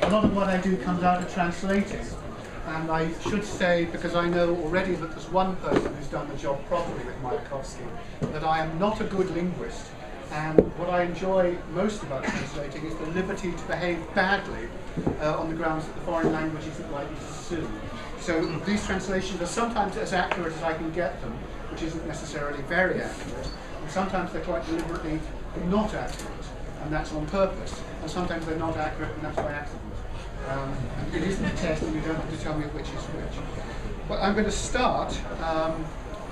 a lot of what I do comes out of translating. And I should say, because I know already that there's one person who's done the job properly with Mayakovsky, that I am not a good linguist. And what I enjoy most about translating is the liberty to behave badly on the grounds that the foreign language isn't likely to sue. So these translations are sometimes as accurate as I can get them, which isn't necessarily very accurate. And sometimes they're quite deliberately not accurate, and that's on purpose. And sometimes they're not accurate, and that's by accident. It isn't a test, and you don't have to tell me which is which. But I'm going to start,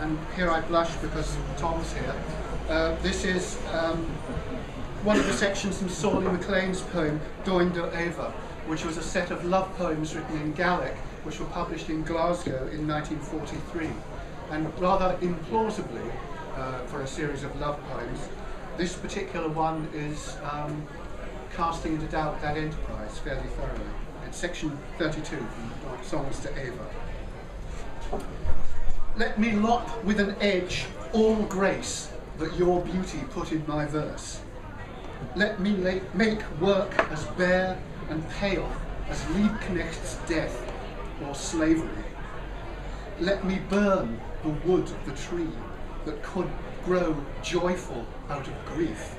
and here I blush because Tom's here. This is one of the sections from Sorley MacLean's poem, Doin do Eva, which was a set of love poems written in Gaelic, which were published in Glasgow in 1943. And rather implausibly, for a series of love poems, this particular one is casting into doubt that enterprise fairly thoroughly. It's section 32 from Songs to Eva. Let me lop with an edge all grace that your beauty put in my verse. Let me make work as bare and pale as Liebknecht's death or slavery. Let me burn the wood of the tree that could grow joyful out of grief.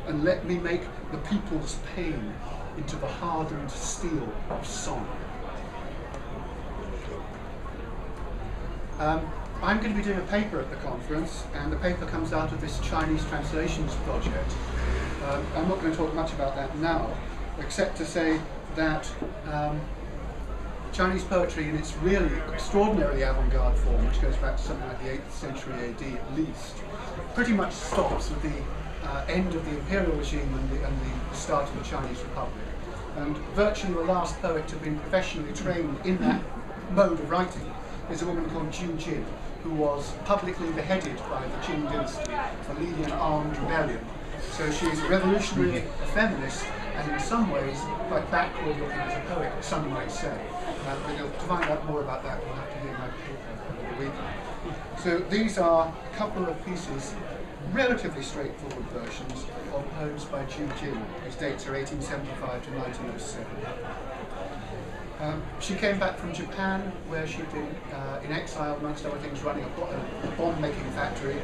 And let me make the people's pain into the hardened steel of song. I'm going to be doing a paper at the conference, and the paper comes out of this Chinese translations project. I'm not going to talk much about that now, except to say that Chinese poetry in its really extraordinarily avant-garde form, which goes back to something like the 8th century AD at least, pretty much stops with the end of the imperial regime and the start of the Chinese Republic. And virtually the last poet to have been professionally trained in that mode of writing is a woman called Zhu Jin, who was publicly beheaded by the Qing dynasty for leading an armed rebellion. So she is a revolutionary, a feminist, and in some ways quite backward looking as a poet, some might say. But to find out more about that, we'll have to hear my paper over the weekend. So these are a couple of pieces, relatively straightforward versions of poems by Zhu Jin, whose dates are 1875 to 1907. She came back from Japan, where she'd been in exile, amongst other things, running a bomb-making factory,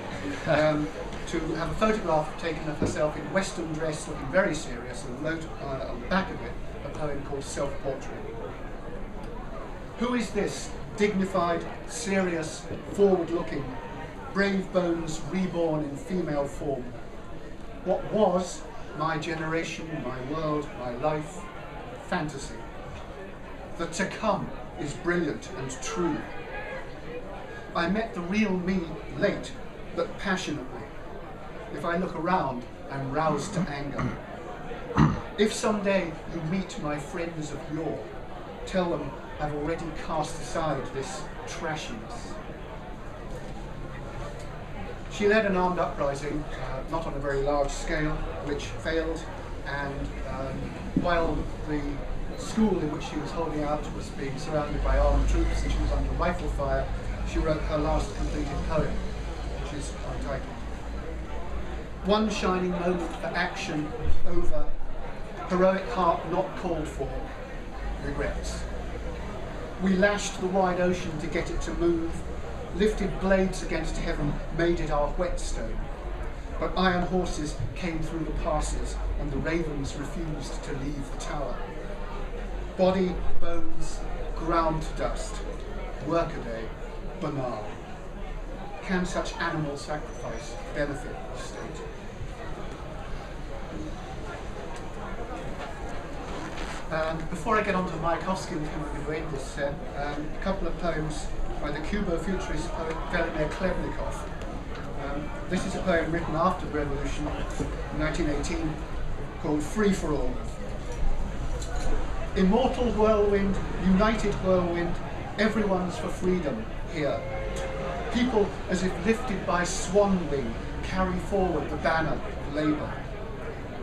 to have a photograph taken of herself in Western dress, looking very serious, and wrote on the back of it a poem called Self-Portrait. Who is this dignified, serious, forward-looking, brave bones reborn in female form? What was my generation, my world, my life, fantasy? The to come is brilliant and true. I met the real me late, but passionately. If I look around, I'm roused to anger. If someday you meet my friends of yore, tell them I've already cast aside this trashiness. She led an armed uprising, not on a very large scale, which failed, and while the school in which she was holding out was being surrounded by armed troops and she was under rifle fire, she wrote her last completed poem, which is untitled. One shining moment for action over, heroic heart not called for, regrets. We lashed the wide ocean to get it to move, lifted blades against heaven, made it our whetstone. But iron horses came through the passes and the ravens refused to leave the tower. Body, bones, ground to dust, workaday, banal. Can such animal sacrifice benefit the state? Before I get on to Mayakovsky and come up with this set, a couple of poems by the Cubo-futurist poet Velimir Klebnikov. This is a poem written after the revolution in 1918 called Free for All. Immortal whirlwind, united whirlwind, everyone's for freedom here. People, as if lifted by swan wing, carry forward the banner of labour.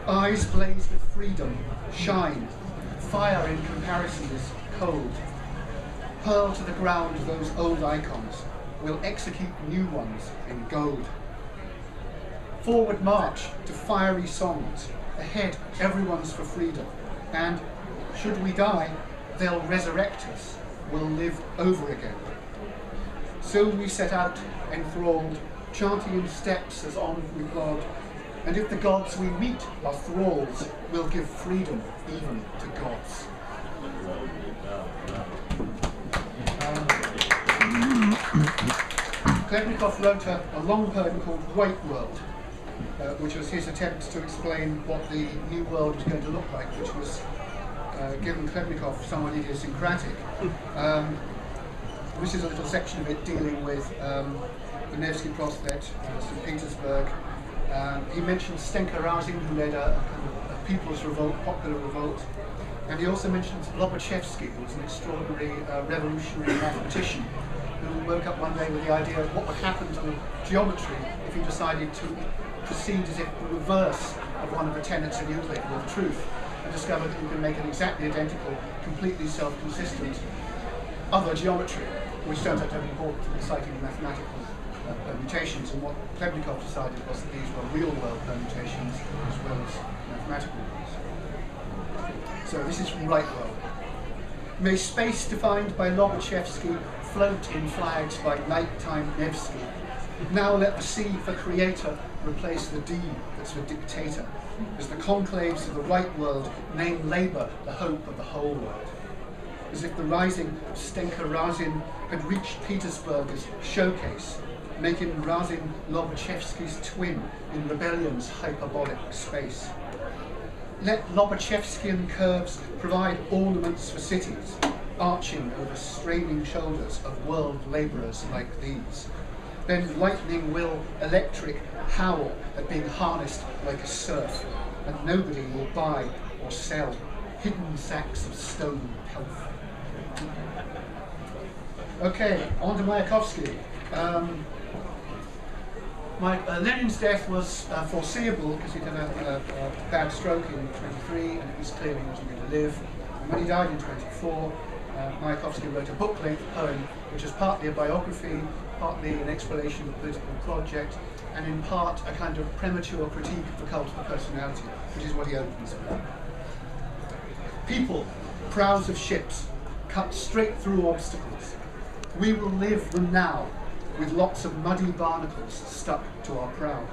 Eyes blaze with freedom, shine. Fire in comparison is cold. Hurl to the ground those old icons. We'll execute new ones in gold. Forward march to fiery songs. Ahead, everyone's for freedom. And should we die, they'll resurrect us, we'll live over again. So we set out enthralled, chanting in steps as on we plod, and if the gods we meet are thralls, we'll give freedom even to gods. Klebnikov wrote a long poem called White World, which was his attempt to explain what the new world was going to look like, which was, given Klebnikov, somewhat idiosyncratic. This is a little section of it dealing with the Nevsky Prospect, St. Petersburg. He mentions Stenka Razin, who led a kind of a people's revolt, popular revolt. And he also mentions Lobachevsky, who was an extraordinary revolutionary mathematician who woke up one day with the idea of what would happen to geometry if he decided to proceed as if the reverse of one of the tenets of Euclid were the truth, and discovered that you can make an exactly identical, completely self-consistent other geometry, which turns out to have important and exciting mathematical permutations. And what Klebnikov decided was that these were real-world permutations as well as mathematical ones. So this is from Right World. May space defined by Lobachevsky float in flags by nighttime Nevsky. Now let the C for creator replace the D that's for dictator, as the conclaves of the right world name labour the hope of the whole world. As if the rising of Stenka Razin had reached Petersburg as showcase, making Razin Lobachevsky's twin in rebellion's hyperbolic space. Let Lobachevskian curves provide ornaments for cities, arching over straining shoulders of world labourers like these. Then lightning will electric howl at being harnessed like a serf, and nobody will buy or sell hidden sacks of stone pelf. Okay, on to Mayakovsky. Lenin's death was foreseeable because he had a bad stroke in 23, and it was clear he wasn't going to live. And when he died in 24, Mayakovsky wrote a book-length poem, which is partly a biography, partly an explanation of the political project, and in part a kind of premature critique of the cult of the personality, which is what he opens with. People, prows of ships, cut straight through obstacles. We will live them now, with lots of muddy barnacles stuck to our prow.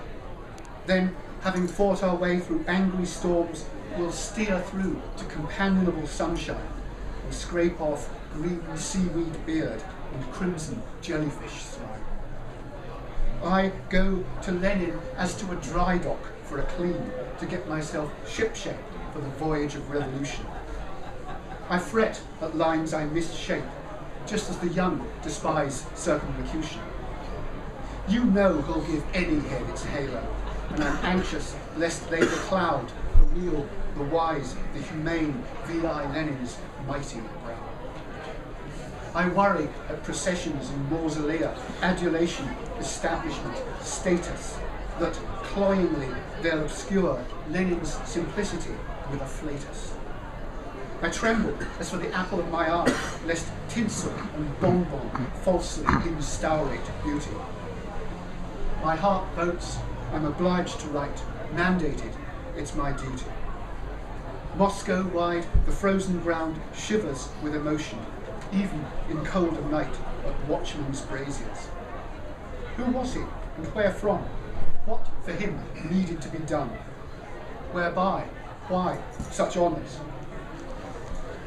Then, having fought our way through angry storms, we'll steer through to companionable sunshine and scrape off green seaweed beard and crimson jellyfish slime. I go to Lenin as to a dry dock for a clean, to get myself shipshape for the voyage of revolution. I fret at lines I misshape, just as the young despise circumlocution. You know who'll give any head its halo, and I'm anxious lest they becloud the real, the wise, the humane V.I. Lenin's mighty brow. I worry at processions in mausolea, adulation, establishment, status, that cloyingly they'll obscure Lenin's simplicity with a flatus. I tremble as for the apple of my eye, lest tinsel and bonbon falsely instaurate beauty. My heart votes, I'm obliged to write, mandated, it's my duty. Moscow-wide, the frozen ground shivers with emotion, even in cold of night at watchmen's braziers. Who was he, and where from? What for him needed to be done? Whereby? Why such honours?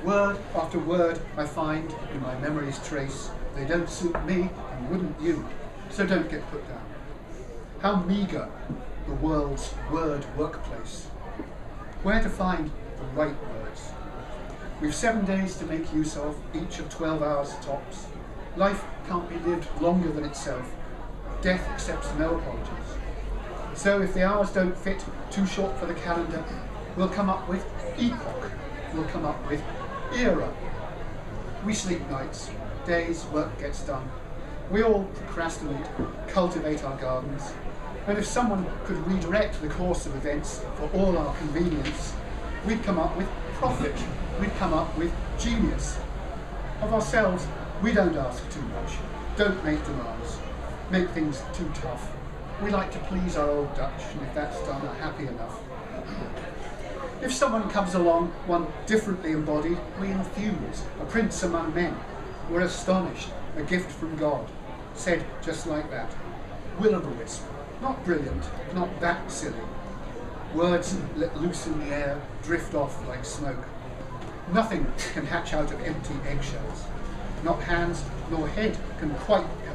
Word after word I find in my memory's trace, they don't suit me and wouldn't you, so don't get put down. How meagre the world's word workplace. Where to find the right words? We've 7 days to make use of, each of 12 hours tops. Life can't be lived longer than itself. Death accepts no apologies. So if the hours don't fit, too short for the calendar, we'll come up with epoch. We'll come up with era. We sleep nights, days work gets done. We all procrastinate, cultivate our gardens. And if someone could redirect the course of events for all our convenience, we'd come up with profit, we'd come up with genius. Of ourselves, we don't ask too much, don't make demands, make things too tough. We like to please our old Dutch, and if that's done, are happy enough. If someone comes along, one differently embodied, we enthuse, a prince among men. We're astonished, a gift from God. Said just like that. Will-o'-the-wisp, not brilliant, not that silly. Words let loose in the air, drift off like smoke. Nothing can hatch out of empty eggshells. Not hands nor head can quite go.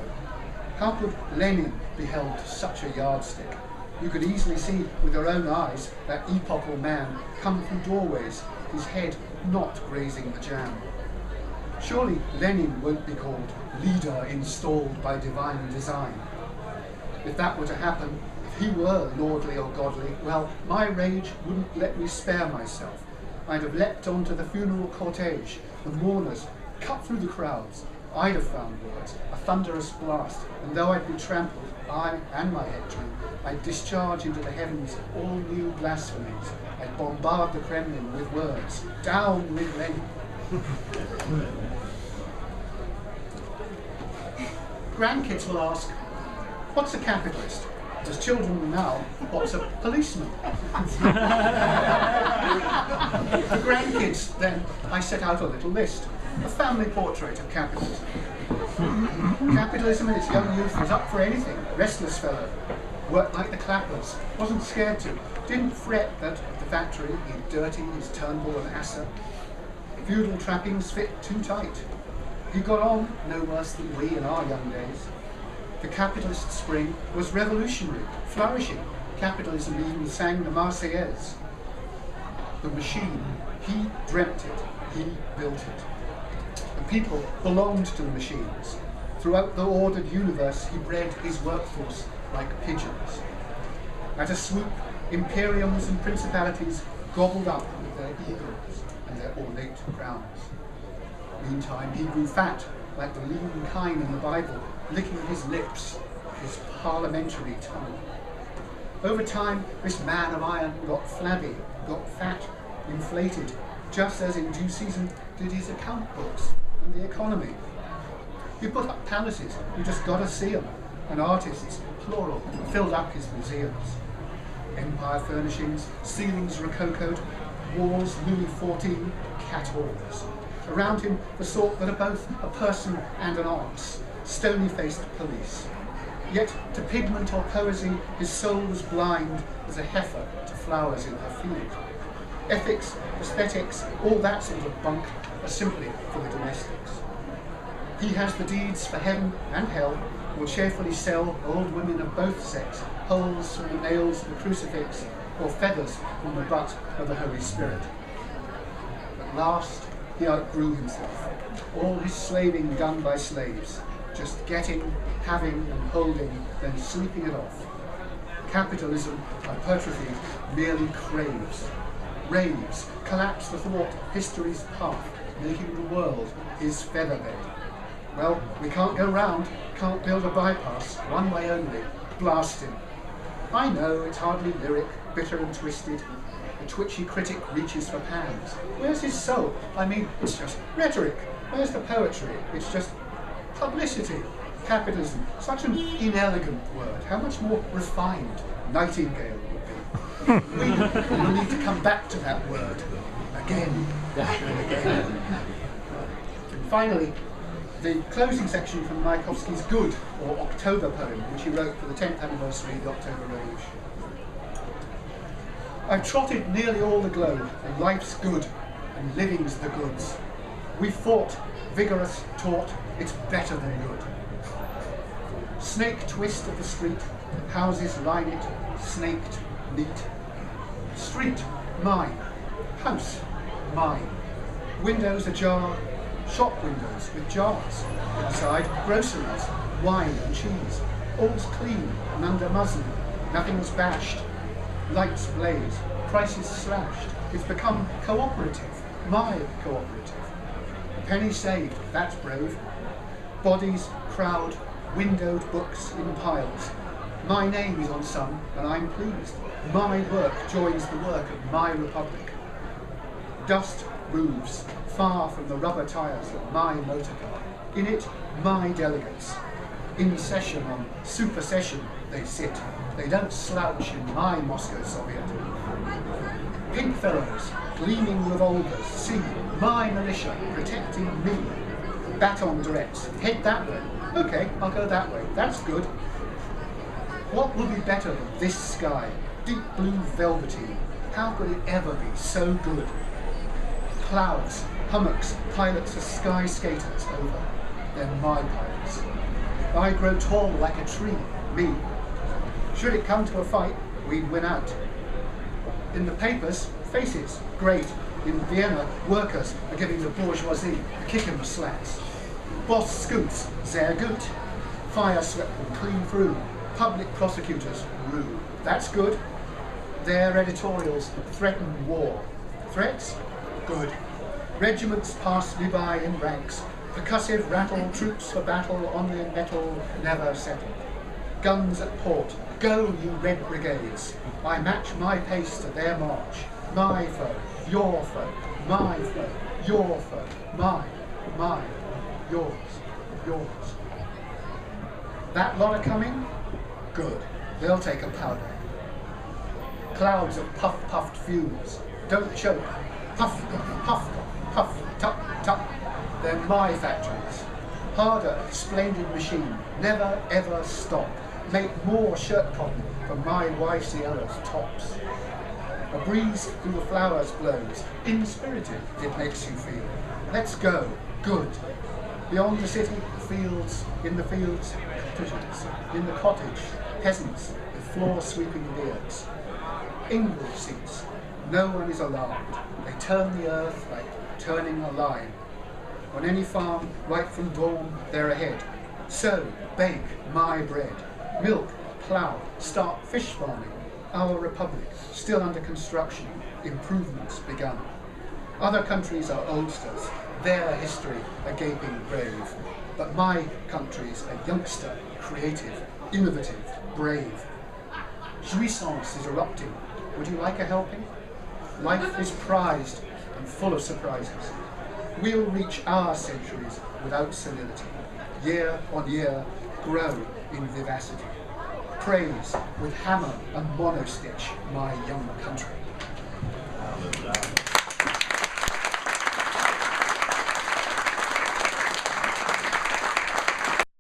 How could Lenin be held to such a yardstick? You could easily see with your own eyes that epochal man come through doorways, his head not grazing the jam. Surely Lenin won't be called leader installed by divine design. If that were to happen, if he were lordly or godly, well, my rage wouldn't let me spare myself. I'd have leapt onto the funeral cortege, the mourners, cut through the crowds. I'd have found words, a thunderous blast, and though I'd be trampled, I and my head-tree, I'd discharge into the heavens all new blasphemies. I'd bombard the Kremlin with words, down with Lenin. Grandkids will ask, what's a capitalist? As children now, what's a policeman? For grandkids, then, I set out a little list, a family portrait of capitalism. Capitalism in its young youth was up for anything, restless fellow, worked like the clappers, wasn't scared to, didn't fret that at the factory he'd dirty his Turnbull and Asser. Feudal trappings fit too tight. He got on no worse than we in our young days. The capitalist spring was revolutionary, flourishing. Capitalism even sang the Marseillaise. The machine, he dreamt it, he built it. The people belonged to the machines. Throughout the ordered universe, he bred his workforce like pigeons. At a swoop, imperiums and principalities gobbled up with their egos and their ornate crowns. Meantime, he grew fat, like the lean kine in the Bible, licking his lips, his parliamentary tongue. Over time, this man of iron got flabby, got fat, inflated, just as in due season did his account books and the economy. He put up palaces, you just gotta see them, and artists, plural, filled up his museums. Empire furnishings, ceilings rococoed, walls Louis XIV, cat halls. Around him, the sort that are both a person and an ox, stony-faced police. Yet, to pigment or poesy, his soul was blind as a heifer to flowers in her field. Ethics, aesthetics, all that sort of bunk are simply for the domestics. He has the deeds for heaven and hell, will cheerfully sell old women of both sex holes from the nails of the crucifix or feathers from the butt of the Holy Spirit. At last, he outgrew himself, all his slaving done by slaves, just getting, having and holding, then sleeping it off. Capitalism, hypertrophy, merely craves, raves, collapse the thought history's path, making the world his featherbed. Well, we can't go round, can't build a bypass, one way only, blast him. I know it's hardly lyric, bitter and twisted. The twitchy critic reaches for pans. Where's his soul? I mean, it's just rhetoric. Where's the poetry? It's just publicity. Capitalism, such an inelegant word. How much more refined Nightingale would be. We need to come back to that word again and again. And finally, the closing section from Mayakovsky's Good, or October poem, which he wrote for the 10th anniversary of the October Revolution. I've trotted nearly all the globe, and life's good, and living's the goods. We've fought, vigorous, taught, it's better than good. Snake twist of the street, houses line it, snaked, neat. Street, mine. House, mine. Windows ajar, shop windows with jars. Inside, groceries, wine and cheese. All's clean and under muslin, nothing's bashed. Lights blaze, prices slashed. It's become cooperative, my cooperative. A penny saved, that's brave. Bodies, crowd, windowed books in piles. My name is on some, and I'm pleased. My work joins the work of my republic. Dust moves, far from the rubber tires of my motor car. In it, my delegates. In session on supersession they sit. They don't slouch in my Moscow Soviet. Pink fellows, gleaming revolvers, see my militia protecting me. Baton directs, head that way. Okay, I'll go that way. That's good. What will be better than this sky? Deep blue velveteen. How could it ever be so good? Clouds, hummocks, pilots are sky skaters over. They're my pilots. I grow tall like a tree, me. Should it come to a fight, we'd win out. In the papers, faces, great. In Vienna, workers are giving the bourgeoisie a kick in the slats. Boss scoots, sehr gut. Fire swept them clean through. Public prosecutors rue. That's good. Their editorials threaten war. Threats? Good. Regiments pass me by in ranks. Percussive rattle, troops for battle on their metal never settle. Guns at port. Go, you red brigades. I match my pace to their march. My foe, your foe, my foe, your foe, mine, yours. That lot are coming? Good. They'll take a powder. Clouds of puffed fumes. Don't choke. Puff, tuck, tuck. They're my factories. Harder, splendid machine. Never, ever stop. Make more shirt cotton for my wife's tops. A breeze through the flowers blows. Inspirited it makes you feel. Let's go. Good. Beyond the city, fields. In the fields, cottages. In the cottage, peasants with floor-sweeping beards. Ingle seats. No one is alarmed. They turn the earth like turning a line. On any farm, right from dawn, they're ahead. Sow, bake my bread. Milk, plough, start fish farming. Our republic, still under construction, improvements begun. Other countries are oldsters, their history a gaping grave. But my country's a youngster, creative, innovative, brave. Jouissance is erupting. Would you like a helping? Life is prized and full of surprises. We'll reach our centuries without senility. Year on year, grow in vivacity. Praise with hammer and monostitch my young country.